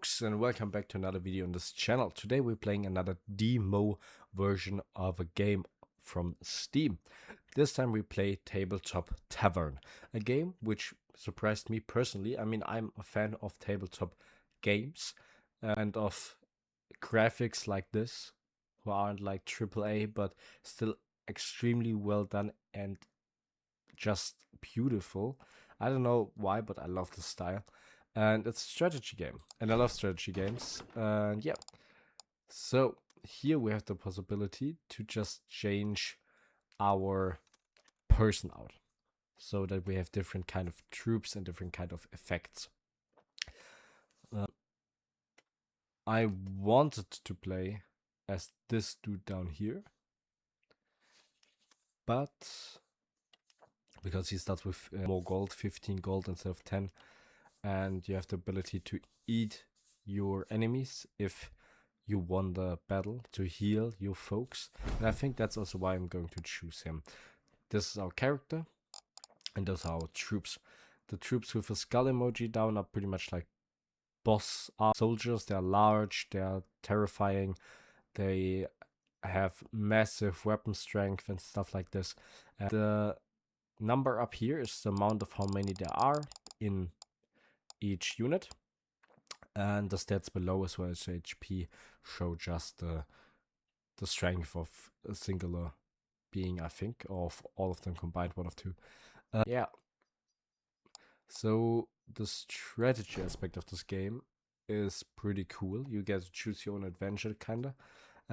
folks, and welcome back to another video on this channel. Today we're playing another demo version of a game from Steam. This time we play Tabletop Tavern, a game which surprised me personally. I mean, I'm a fan of tabletop games and of graphics like this, who aren't like AAA but still extremely well done and just beautiful. I don't know why, but I love the style. And it's a strategy game, and I love strategy games. And yeah, so here we have the possibility to just change our person out so that we have different kind of troops and different kind of effects. I wanted to play as this dude down here, but because he starts with more gold, 15 gold instead of 10, and you have the ability to eat your enemies if you won the battle, to heal your folks. And I think that's also why I'm going to choose him. This is our character, and those are our troops. The troops with a skull emoji down are pretty much like boss soldiers. They are large, they are terrifying, they have massive weapon strength and stuff like this. And the number up here is the amount of how many there are in each unit, and the stats below as well as HP show just the strength of a singular being, I think, or of all of them combined, one of two. Yeah, so the strategy aspect of this game is pretty cool. You get to choose your own adventure, kinda,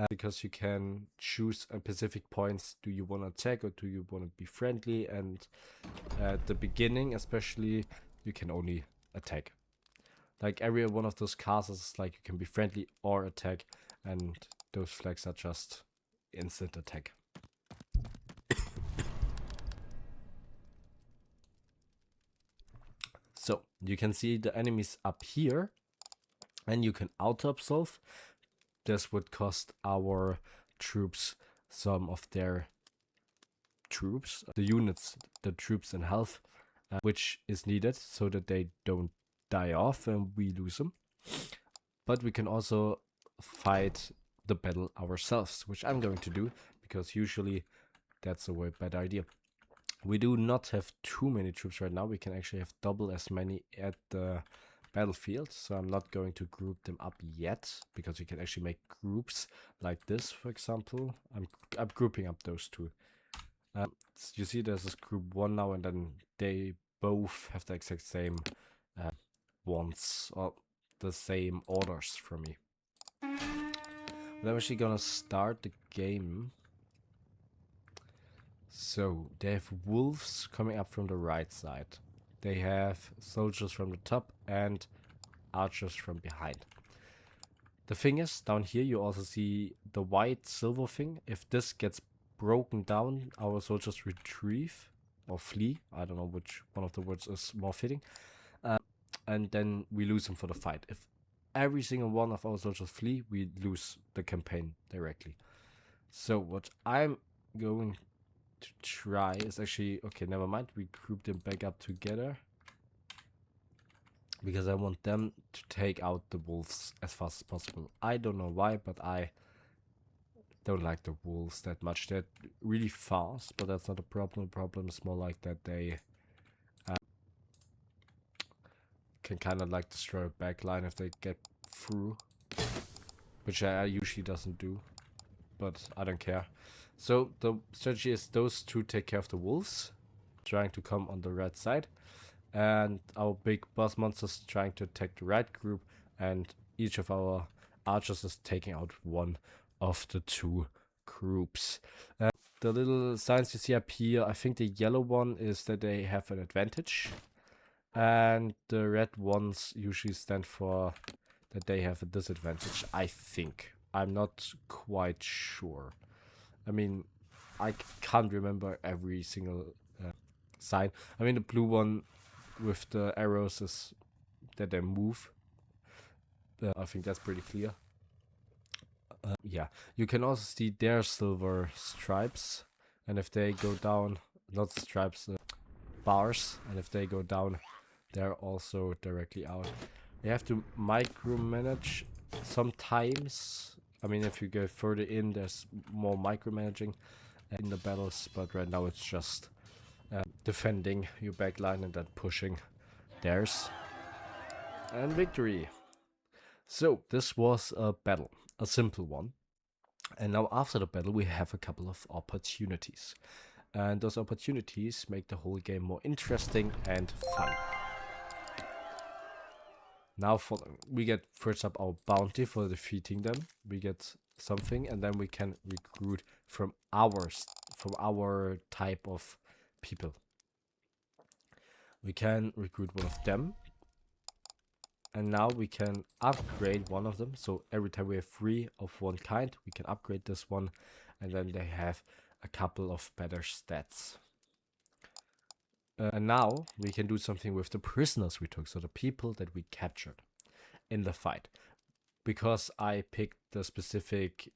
because you can choose at specific points. Do you want to attack or do you want to be friendly? And at the beginning especially, you can only attack. Like every one of those castles is like you can be friendly or attack, and those flags are just instant attack. So you can see the enemies up here, and you can auto-absolve. This would cost our troops some of their troops, the units, the troops and health, which is needed so that they don't die off and we lose them. But we can also fight the battle ourselves, which I'm going to do, because usually that's a way better idea. We do not have too many troops right now. We can actually have double as many at the battlefield, so I'm not going to group them up yet, because you can actually make groups like this, for example. I'm grouping up those two. You see there's this group 1 now, and then they both have the exact same wants or the same orders from me. But I'm actually gonna start the game. So they have wolves coming up from the right side. They have soldiers from the top and archers from behind. The thing is, down here you also see the white silver thing. If this gets broken down, our soldiers retrieve or flee. I don't know which one of the words is more fitting. And then we lose them for the fight. If every single one of our soldiers flee, we lose the campaign directly. So what I'm going to try is actually, okay, never mind, we group them back up together, because I want them to take out the wolves as fast as possible. I don't know why, but I don't like the wolves that much. They're really fast, but that's not a problem. The problem is more like that they can kind of like destroy a backline if they get through, which I usually doesn't do, but I don't care. So the strategy is those two take care of the wolves, trying to come on the red side, and our big boss monsters trying to attack the right group, and each of our archers is taking out one of the two groups. The little signs you see up here, I think the yellow one is that they have an advantage, and the red ones usually stand for that they have a disadvantage, I think. I'm not quite sure. I mean, I can't remember every single sign. I mean, the blue one with the arrows is that they move. I think that's pretty clear. Yeah, you can also see their silver stripes, and if they go down, not stripes, bars, and if they go down, they're also directly out. You have to micromanage sometimes. I mean, if you go further in, there's more micromanaging in the battles, but right now it's just defending your backline and then pushing theirs. And victory! So, this was a battle, a simple one. And now after the battle, we have a couple of opportunities. And those opportunities make the whole game more interesting and fun. Now we get first up our bounty for defeating them. We get something, and then we can recruit from our type of people. We can recruit one of them, and now we can upgrade one of them. So every time we have 3 of one kind, we can upgrade this one, and then they have a couple of better stats. And now we can do something with the prisoners we took, so the people that we captured in the fight. Because I picked the specific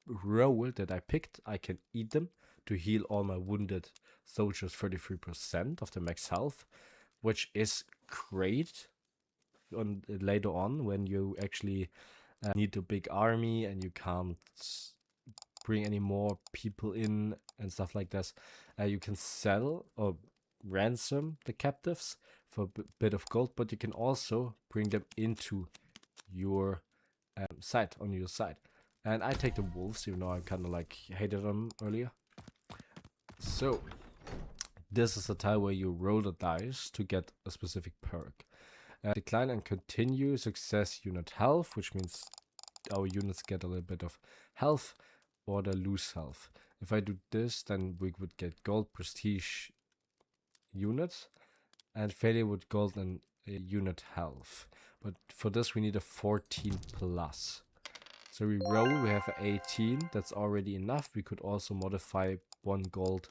role that I picked, I can eat them to heal all my wounded soldiers 33% of the max health, which is great later on when you actually need a big army and you can't bring any more people in and stuff like this. You can sell or ransom the captives for a bit of gold, but you can also bring them into your side, on your side. And I take the wolves, even though I kind of like hated them earlier. So this is a time where you roll the dice to get a specific perk. Decline and continue success unit health, which means our units get a little bit of health or they lose health. If I do this, then we would get gold prestige units, and failure would gold and unit health. But for this we need a 14 plus. So we roll, we have an 18, that's already enough. We could also modify 1 gold,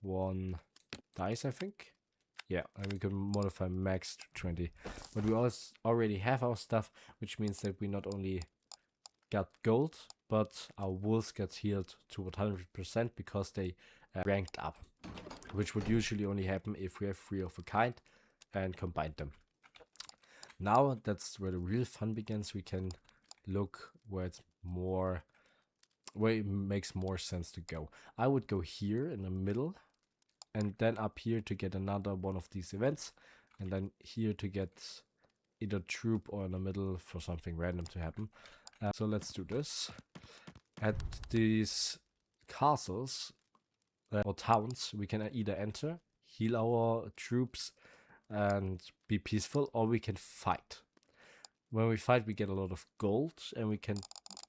1 dice, I think. Yeah, and we can modify max to 20. But we already have our stuff, which means that we not only got gold, but our wolves get healed to 100% because they ranked up, which would usually only happen if we have 3 of a kind and combined them. Now that's where the real fun begins. We can look where it makes more sense to go. I would go here in the middle, and then up here to get another one of these events, and then here to get either troop or in the middle for something random to happen. So let's do this. At these castles or towns, we can either enter, heal our troops, and be peaceful, or we can fight. When we fight, we get a lot of gold, and we can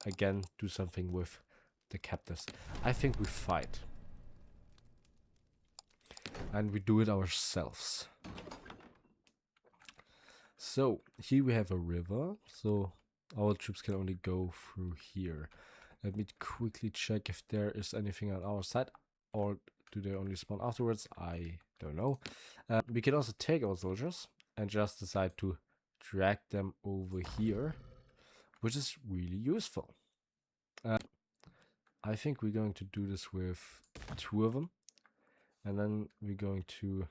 again do something with the captives. I think we fight. And we do it ourselves. So, here we have a river, so our troops can only go through here. Let me quickly check if there is anything on our side, or do they only spawn afterwards? I don't know. We can also take our soldiers and just decide to drag them over here, which is really useful. I think we're going to do this with 2 of them, and then we're going to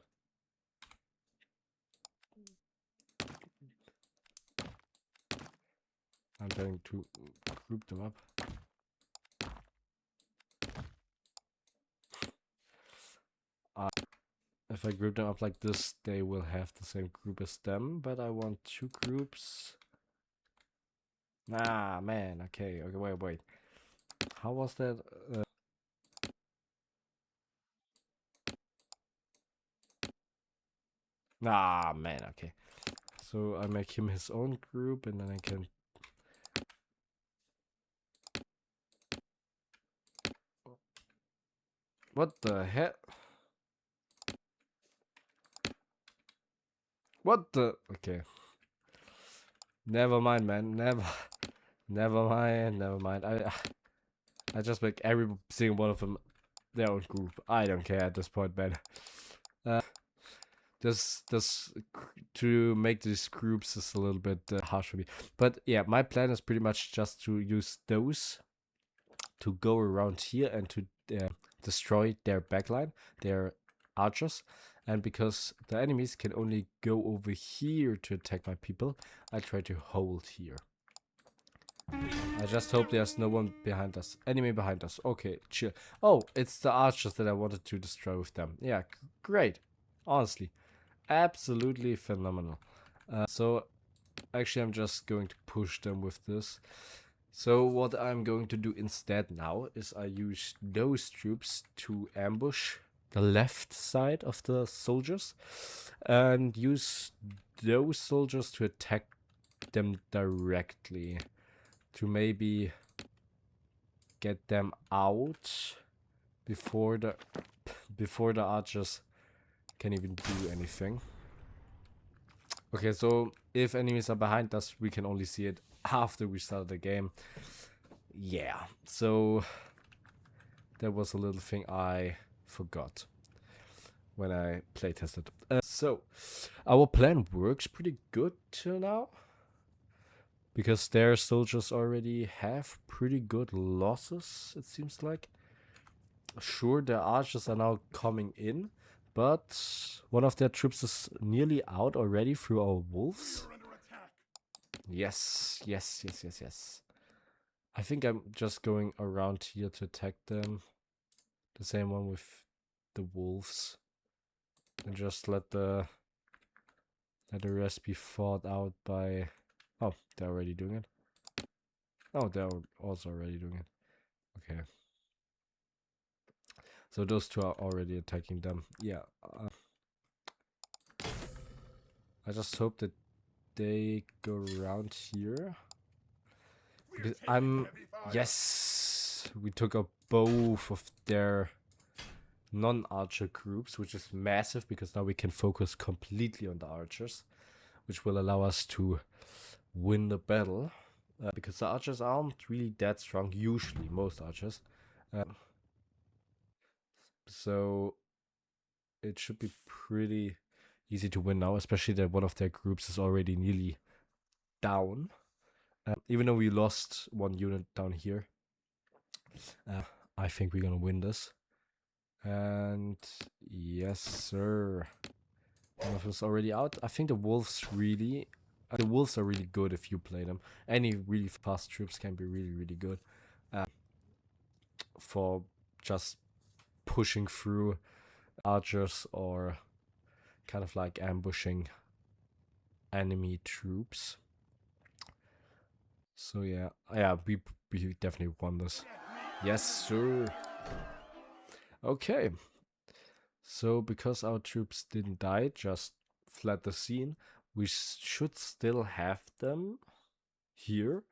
I'm going to group them up. If I group them up like this, they will have the same group as them, but I want 2 groups. Ah, man, okay, wait. How was that? Ah, man, okay. So I make him his own group, and then I can... What the heck? What the... Okay. Never mind, man. Never mind. I just make every single one of them their own group. I don't care at this point, man. This to make these groups is a little bit harsh for me. But yeah, my plan is pretty much just to use those to go around here and to destroy their backline, their archers, And because the enemies can only go over here to attack my people, I try to hold here. I just hope there's no one behind us. Enemy behind us. Okay, chill. Oh, it's the archers that I wanted to destroy with them. Yeah, great. Honestly, absolutely phenomenal. So, actually, I'm just going to push them with this. So, what I'm going to do instead now is I use those troops to ambush the left side of the soldiers and use those soldiers to attack them directly to maybe get them out before the archers can even do anything. Okay, so if enemies are behind us, we can only see it after we start the game. Yeah, so that was a little thing I forgot when I playtested. So our plan works pretty good till now, because their soldiers already have pretty good losses, it seems like. Sure, their archers are now coming in, but one of their troops is nearly out already through our wolves. Yes, yes, yes, yes, yes. I think I'm just going around here to attack them. The same one with the wolves. And just let the rest be fought out by... Oh, they're already doing it. Oh, they're also already doing it. Okay. So those two are already attacking them. Yeah. I just hope that they go around here. Because yes! We took out both of their non-archer groups, which is massive because now we can focus completely on the archers, which will allow us to win the battle. Because the archers aren't really that strong, usually, most archers. So it should be pretty easy to win now, especially that one of their groups is already nearly down. Even though we lost one unit down here, I think we're gonna win this. And yes, sir. One of us already out. I think the wolves really... the wolves are really good if you play them. Any really fast troops can be really, really good. For just pushing through archers or kind of like ambushing enemy troops. So yeah, we definitely won this. Yes, sir. Okay. So because our troops didn't die, just fled the scene, we should still have them here.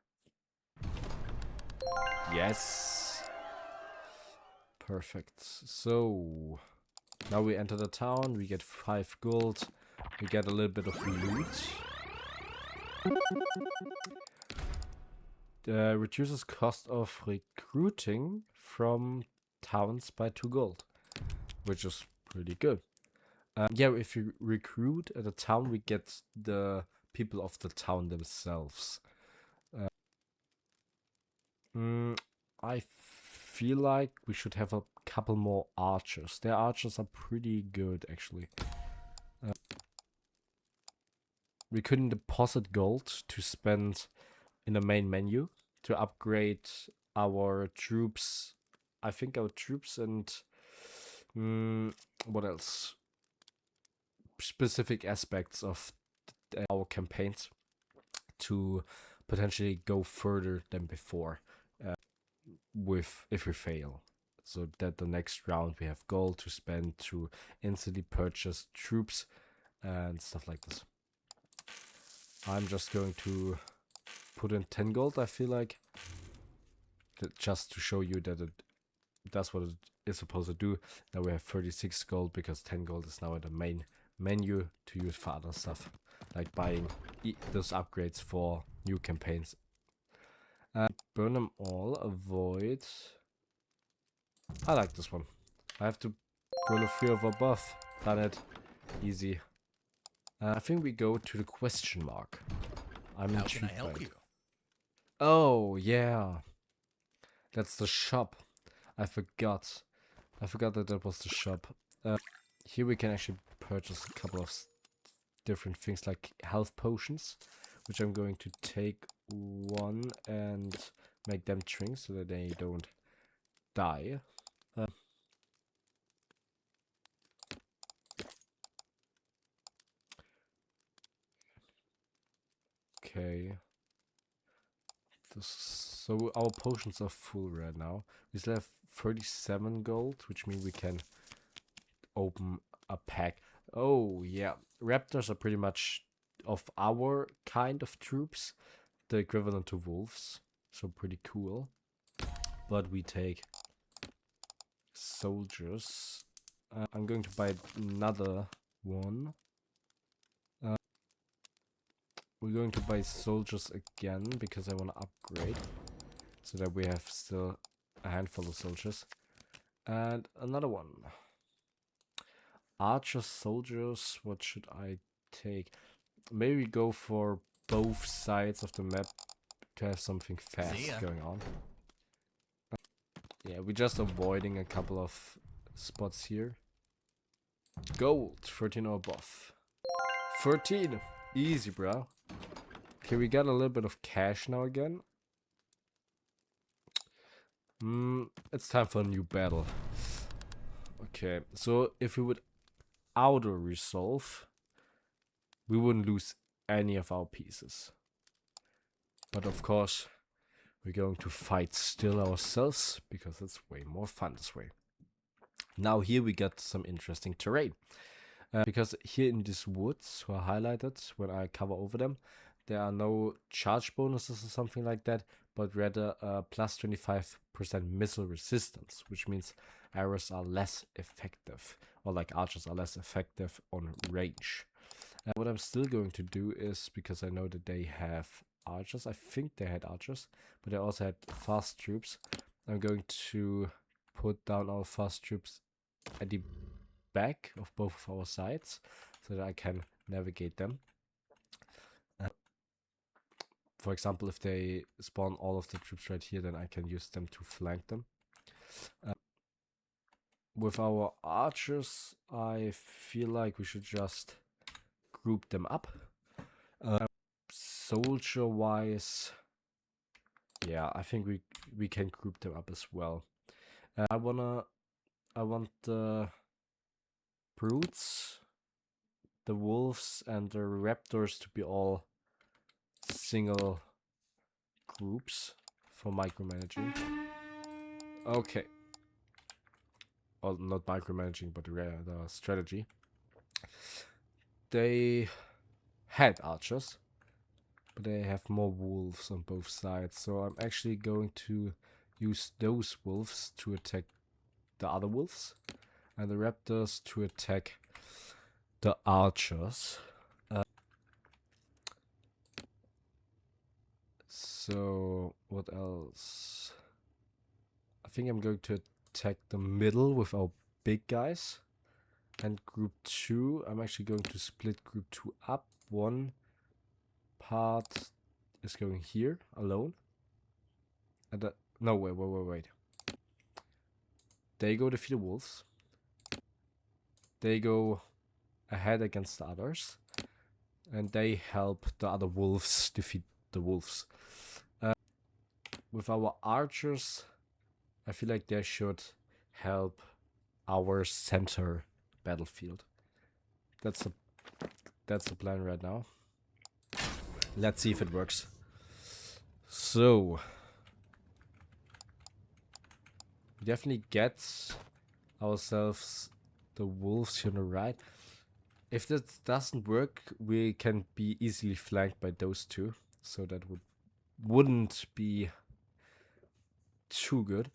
Yes. Perfect. So now we enter the town, we get 5 gold, we get a little bit of loot. Reduces cost of recruiting from towns by 2 gold, which is pretty good. Yeah, if you recruit at a town, we get the people of the town themselves. I feel like we should have a couple more archers. Their archers are pretty good, actually. We couldn't deposit gold to spend in the main menu to upgrade our troops. I think our troops and what else? Specific aspects of our campaigns to potentially go further than before if we fail. So that the next round we have gold to spend to instantly purchase troops and stuff like this. I'm just going to put in 10 gold, I feel like, just to show you that that's what it is supposed to do. Now we have 36 gold because 10 gold is now in the main menu to use for other stuff, like buying those upgrades for new campaigns. Burn them all, avoid... I like this one. I have to roll a 3 over buff. Done it. Easy. I think we go to the question mark. I'm How can I intrigued help by it. you? Oh, yeah. That's the shop. I forgot. I forgot that that was the shop. Here we can actually purchase a couple of different things like health potions, which I'm going to take one and make them drink so that they don't die. Okay. So our potions are full right now. We still have 37 gold, which means we can open a pack. Oh yeah, raptors are pretty much of our kind of troops, the equivalent to wolves, so pretty cool. But we take soldiers. I'm going to buy another one. We're going to buy soldiers again because I want to upgrade so that we have still a handful of soldiers. And another one. Archers, soldiers, what should I take? Maybe go for both sides of the map to have something fast going on. Yeah, we're just avoiding a couple of spots here. Gold, 13 or above. 13! Easy, bro. Okay, we got a little bit of cash now again. It's time for a new battle. Okay, so if we would auto-resolve, we wouldn't lose any of our pieces. But of course, we're going to fight still ourselves, because it's way more fun this way. Now here we got some interesting terrain. Because here in these woods, who are highlighted when I cover over them, there are no charge bonuses or something like that, but rather plus 25% missile resistance, which means arrows are less effective, or like archers are less effective on range. What I'm still going to do is, because I know that they have archers, I think they had archers, but they also had fast troops, I'm going to put down our fast troops at the back of both of our sides so that I can navigate them. For example, if they spawn all of the troops right here, then I can use them to flank them. With our archers, I feel like we should just group them up. Soldier-wise, yeah, I think we can group them up as well. I want the brutes, the wolves, and the raptors to be all single groups for micromanaging. Okay. Well, not micromanaging, but the strategy. They had archers, but they have more wolves on both sides. So I'm actually going to use those wolves to attack the other wolves, and the raptors to attack the archers. So what else? I think I'm going to attack the middle with our big guys. And group 2, I'm actually going to split group 2 up. One part is going here alone. And no, wait. They go defeat the wolves. They go ahead against the others. And they help the other wolves defeat the wolves. With our archers, I feel like they should help our center battlefield. That's the plan right now. Let's see if it works. So we definitely get ourselves the wolves here on the right. If that doesn't work, we can be easily flanked by those two, so that wouldn't be too good.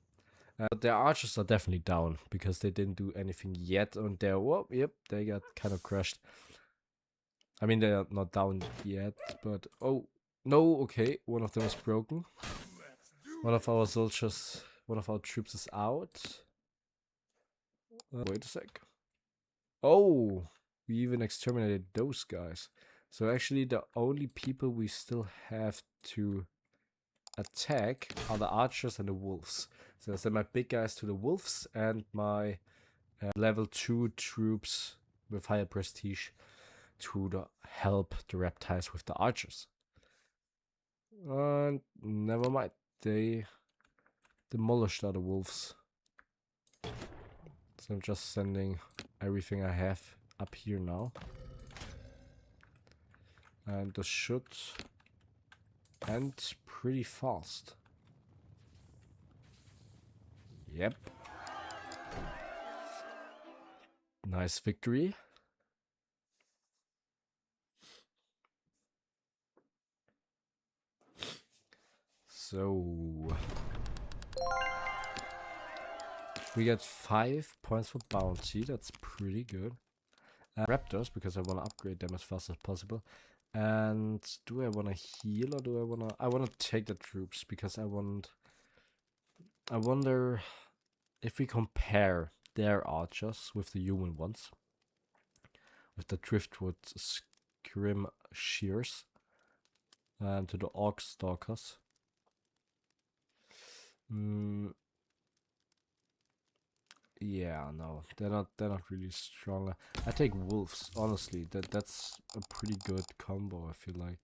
But their archers are definitely down because they didn't do anything yet on their. Whoa, yep, they got kind of crushed. I mean, they are not down yet, but oh no, okay, one of them is broken. One of our soldiers, one of our troops is out. Wait a sec. Oh, we even exterminated those guys. So actually the only people we still have to attack are the archers and the wolves. So I send my big guys to the wolves and my level 2 troops with higher prestige to help the reptiles with the archers. And never mind, they demolished other wolves. So I'm just sending everything I have up here now. And this should end pretty fast. Yep. Nice victory. So we get 5 points for bounty. That's pretty good. Raptors, because I want to upgrade them as fast as possible. And do I want to heal or do I want to... I want to take the troops because I wonder if we compare their archers with the human ones. With the driftwood scrim shears. And to the orc stalkers. Yeah, no, they're not really strong. I take wolves, honestly. That's a pretty good combo, I feel like.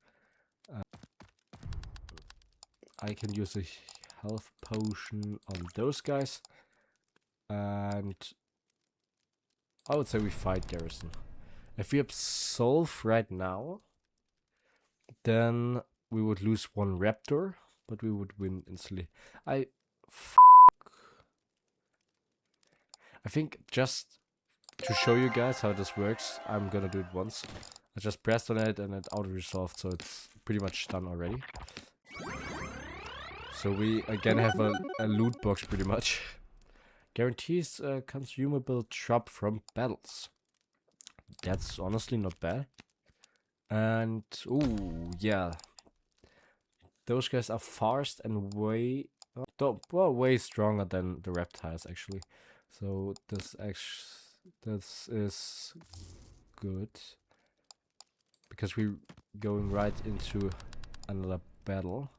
I can use a health potion on those guys. And I would say we fight Garrison. If we absolve right now, then we would lose 1 raptor, but we would win instantly. I think just to show you guys how this works, I'm gonna do it once. I just pressed on it and it auto-resolved, so it's pretty much done already. So we again have a loot box pretty much. Guarantees a consumable drop from battles. That's honestly not bad. And, ooh, yeah. Those guys are fast and way stronger than the reptiles actually. So this is good. Because we're going right into another battle.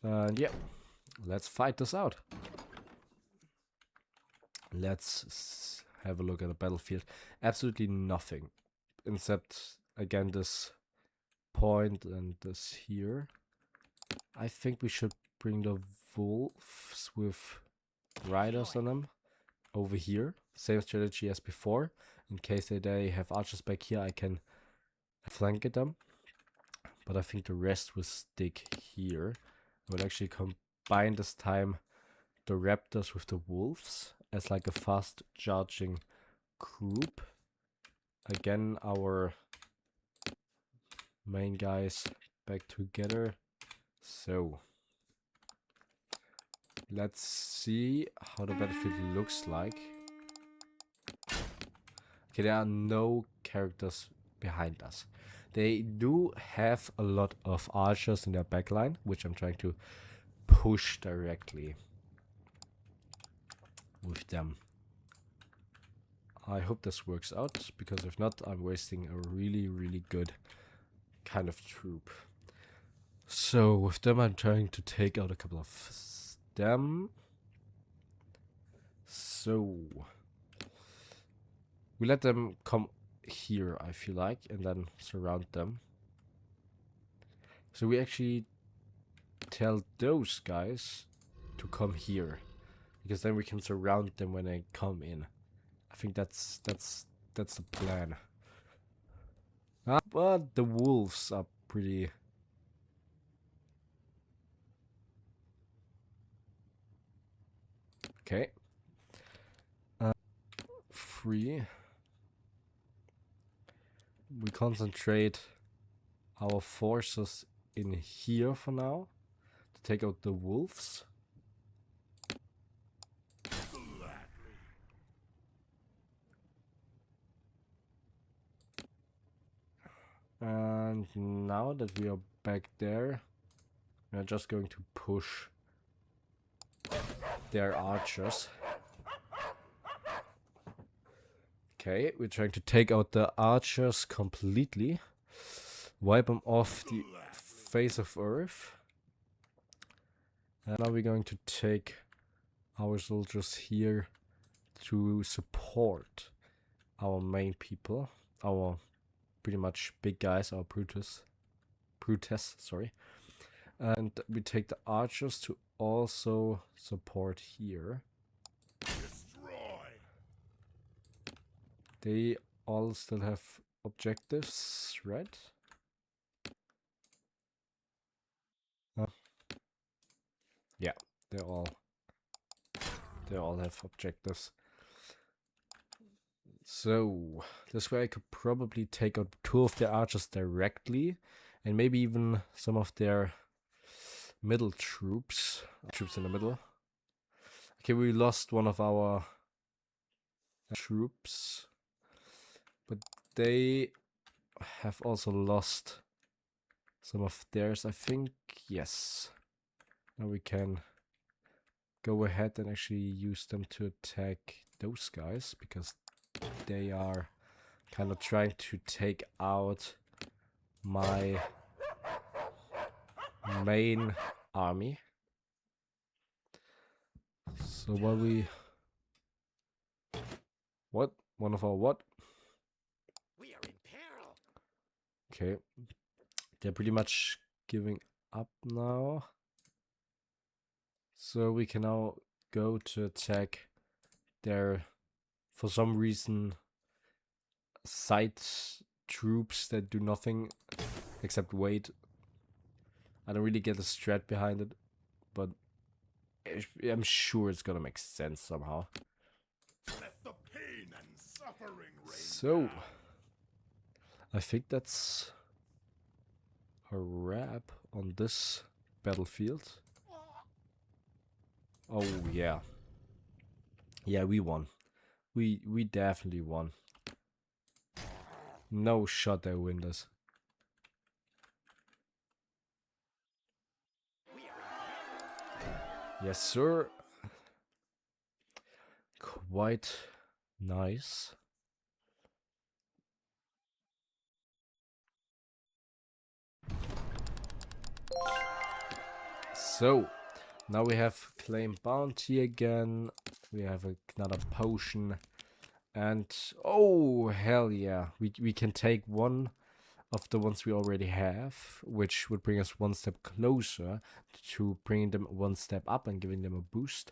And yeah, let's fight this out. Let's have a look at the battlefield. Absolutely nothing. Except, again, this point and this here. I think we should bring the wolves with riders on them over here. Same strategy as before. In case they have archers back here, I can flank at them. But I think the rest will stick here. I will actually combine this time the raptors with the wolves as like a fast charging group. Again, our main guys back together. So let's see how the battlefield looks like. Okay, there are no characters behind us. They do have a lot of archers in their backline, which I'm trying to push directly with them. I hope this works out, because if not, I'm wasting a really, really good kind of troop. So with them, I'm trying to take out a couple of them. So we let them come here, I feel like, and then surround them. So we actually tell those guys to come here, because then we can surround them when they come in. I think that's the plan. But the wolves are pretty... Okay. Free. We concentrate our forces in here for now to take out the wolves. And now that we are back there, we're just going to push their archers. Okay, we're trying to take out the archers completely. Wipe them off the face of Earth. And now we're going to take our soldiers here to support our main people, our pretty much big guys, our Brutes, sorry. And we take the archers to also support here. Destroy. They all still have objectives, right? Yeah, they all have objectives. So this way I could probably take out 2 of their archers directly, and maybe even some of their middle troops in the middle. Okay, we lost one of our troops, but they have also lost some of theirs, I think. Yes. Now we can go ahead and actually use them to attack those guys, because they are kind of trying to take out my main army. So while we... What? One of our what? We are in peril. Okay. They're pretty much giving up now. So we can now go to attack their, for some reason, side troops that do nothing except wait. I don't really get the strat behind it, but I'm sure it's gonna make sense somehow. Let the pain and suffering rain So, down. I think that's a wrap on this battlefield. Oh yeah. Yeah, we won. We definitely won. No shot they win this. Yes, sir. Quite nice. So, now we have claim bounty again. We have another potion. And, oh, hell yeah. We can take one of the ones we already have, which would bring us one step closer to bringing them one step up and giving them a boost.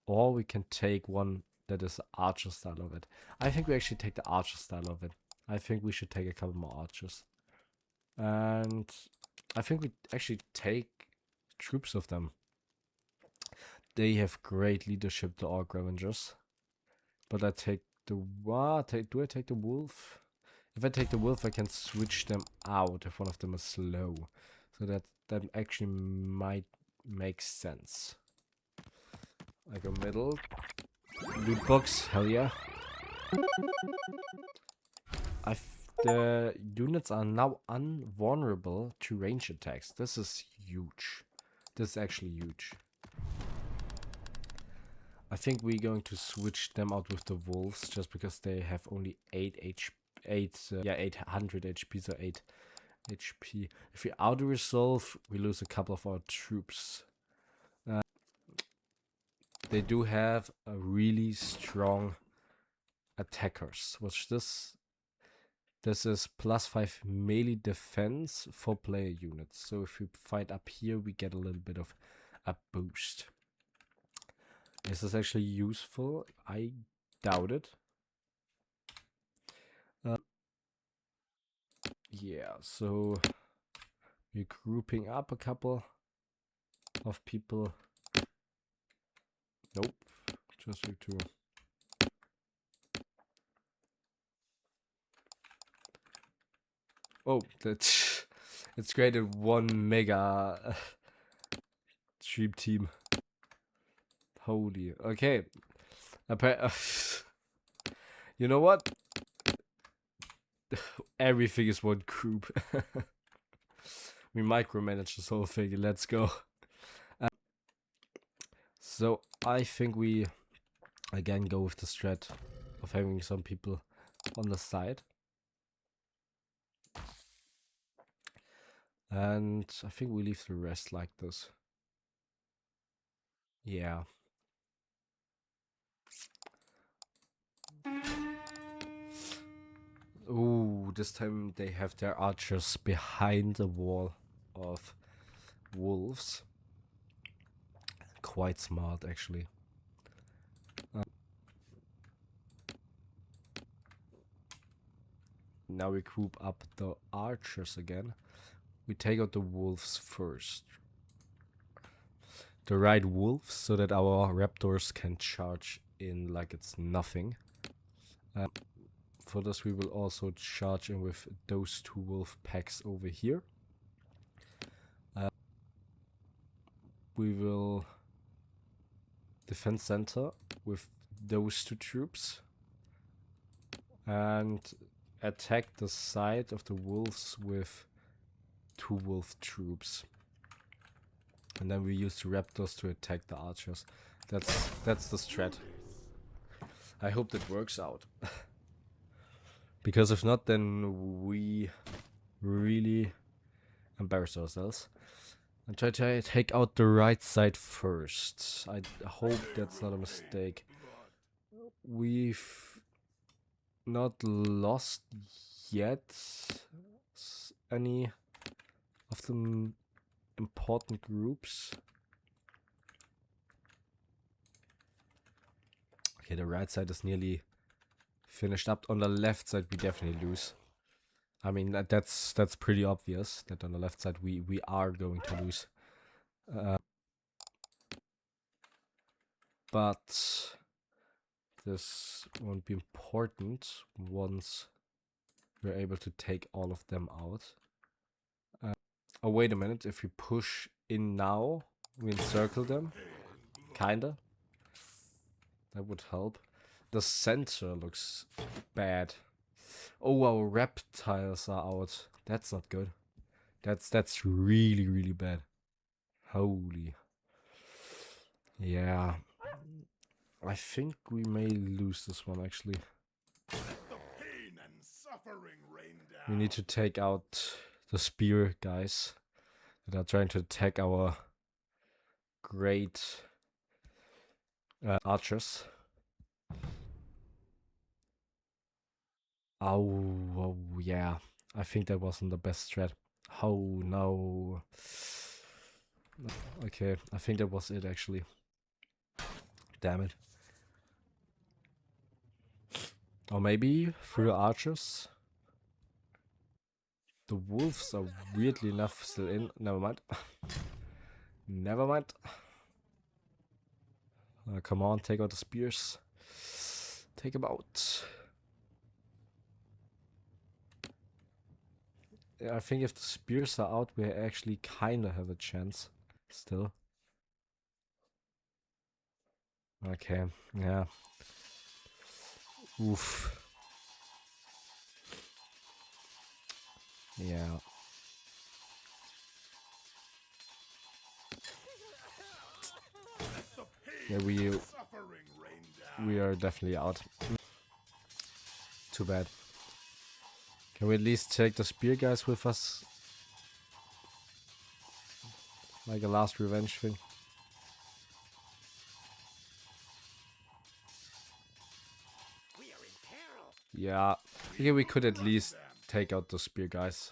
Or we can take one that is archer style of it. I think we actually take the archer style of it. I think we should take a couple more archers. And I think we actually take troops of them. They have great leadership, the Orc Revengers. But I take the what? Do I take the wolf? If I take the wolf, I can switch them out if one of them is slow. So that actually might make sense. I go middle. Loot box, hell yeah. The units are now invulnerable to range attacks. This is huge. This is actually huge. I think we're going to switch them out with the wolves just because they have only 800 HP, so 8 HP. If we auto-resolve, we lose a couple of our troops. They do have a really strong attackers, which this is +5 melee defense for player units. So if we fight up here, we get a little bit of a boost. Is this actually useful? I doubt it. Yeah, so we're grouping up a couple of people. Nope, just you two. Oh, that's it's created one mega stream team. Holy, okay. You know what? Everything is one group. We micromanage this whole thing. Let's go. So I think we again go with the strat of having some people on the side. And I think we leave the rest like this. Yeah. Ooh, this time they have their archers behind the wall of wolves. Quite smart, actually. Now we group up the archers again. We take out the wolves first. The right wolves, so that our raptors can charge in like it's nothing. For this we will also charge in with those two wolf packs over here. We will defend center with those two troops. And attack the side of the wolves with two wolf troops. And then we use the raptors to attack the archers. That's the strat. I hope that works out. Because if not, then we really embarrass ourselves. And try to take out the right side first. I hope that's not a mistake. We've not lost yet any of the important groups. Okay, the right side is nearly finished up. On the left side we definitely lose. I mean, that's pretty obvious that on the left side we are going to lose. But this won't be important once we're able to take all of them out. Oh, wait a minute. If we push in now, we encircle them. Kinda. That would help. The center looks bad. Oh, our reptiles are out. That's not good. That's really, really bad. Holy. Yeah. I think we may lose this one, actually. Let the pain and suffering rain down. We need to take out the spear guys that are trying to attack our great archers. Oh, yeah. I think that wasn't the best strat. Oh, no. Okay, I think that was it, actually. Damn it. Or maybe through the archers. The wolves are weirdly enough still in. Never mind. Never mind. Come on, take out the spears. Take them out. Yeah, I think if the spears are out, we actually kind of have a chance. Still. Okay, yeah. Oof. Yeah. The pain Yeah, and suffering rain down. we are definitely out. Too bad. Can we at least take the spear guys with us? Like a last revenge thing. We are in peril. Yeah. Yeah, we could at least take out the spear guys.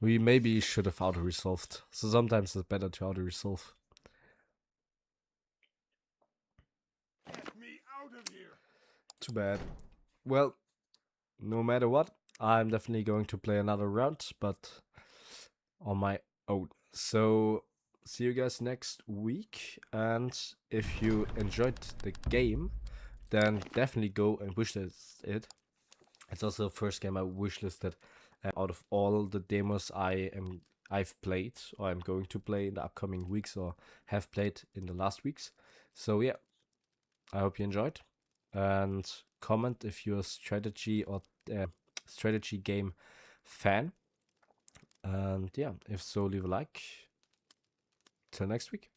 We maybe should have auto-resolved. So sometimes it's better to auto-resolve. Get me out of here. Too bad. Well, no matter what, I'm definitely going to play another round, but on my own. So, see you guys next week. And if you enjoyed the game, then definitely go and wishlist it. It's also the first game I wishlisted out of all the demos I've played or I'm going to play in the upcoming weeks or have played in the last weeks. So yeah, I hope you enjoyed, and comment if you're a strategy or strategy game fan. And yeah, if so, leave a like. Till next week.